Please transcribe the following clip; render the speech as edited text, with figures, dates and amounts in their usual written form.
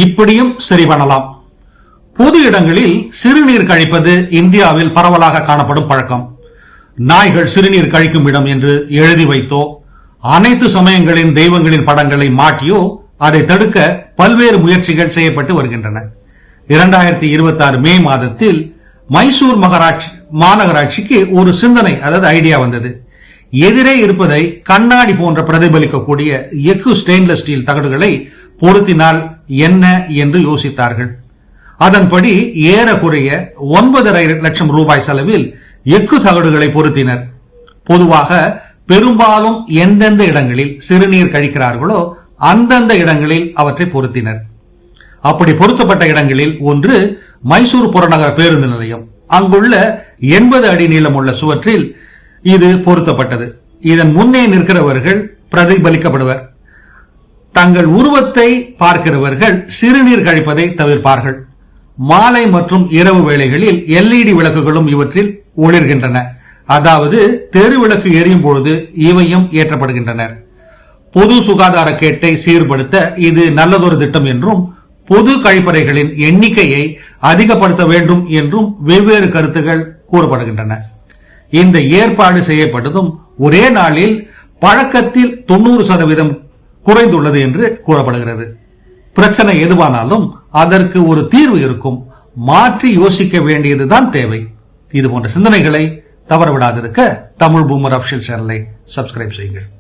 இப்படியும் சரி பண்ணலாம். பொது இடங்களில் சிறுநீர் கழிப்பது இந்தியாவில் பரவலாக காணப்படும் பழக்கம். நாய்கள் சிறுநீர் கழிக்கும் இடம் என்று எழுதி வைத்தோ, அனைத்து சமயங்களின் தெய்வங்களின் படங்களை மாட்டியோ அதை தடுக்க பல்வேறு முயற்சிகள் செய்யப்பட்டு வருகின்றன. 2026 மே மாதத்தில் மைசூர் மாநகராட்சிக்கு ஒரு சிந்தனை, அதாவது ஐடியா வந்தது. எதிரே இருப்பதை கண்ணாடி போன்ற பிரதிபலிக்கக்கூடிய எஃகு ஸ்டெயின்லெஸ் ஸ்டீல் தகடுகளை பொருத்தினால் என்ன என்று யோசித்தார்கள். அதன்படி ஏறக்குறைய 9.5 லட்சம் ரூபாய் செலவில் எஃகு தகடுகளை பொருத்தினர். பொதுவாக பெரும்பாலும் எந்தெந்த இடங்களில் சிறுநீர் கழிக்கிறார்களோ அந்தந்த இடங்களில் அவற்றை பொருத்தினர். அப்படி பொருத்தப்பட்ட இடங்களில் ஒன்று மைசூர் புறநகர பேருந்து நிலையம். அங்குள்ள 80 அடி நீளமுள்ள சுவற்றில் இது பொருத்தப்பட்டது. இதன் முன்னே நிற்கிறவர்கள் பிரதிபலிக்கப்படுவர். தங்கள் உருவத்தை பார்க்கிறவர்கள் சிறுநீர் கழிப்பதை தவிர்ப்பார்கள். மாலை மற்றும் இரவு வேளைகளில் LED விளக்குகளும் இவற்றில் ஒளிர்கின்றன. அதாவது தெரு விளக்கு எரியும் பொழுது இவையும் ஏற்றப்படுகின்றன. பொது சுகாதார கேட்டை சீர்படுத்த இது நல்லதொரு திட்டம் என்றும், பொது கழிப்பறைகளின் எண்ணிக்கையை அதிகப்படுத்த வேண்டும் என்றும் வெவ்வேறு கருத்துகள் கூறப்படுகின்றன. இந்த ஏற்பாடு செய்யப்பட்டதும் ஒரே நாளில் பழக்கத்தில் 90% குறைந்துள்ளது என்று கூறப்படுகிறது. பிரச்சனை எதுவானாலும் அதற்கு ஒரு தீர்வு இருக்கும். மாற்றி யோசிக்க வேண்டியதுதான் தேவை. இது போன்ற சிந்தனைகளை தவறவிடாதிருக்க தமிழ் பூமர் அபிஷியல் சேனலை சப்ஸ்கிரைப் செய்யுங்கள்.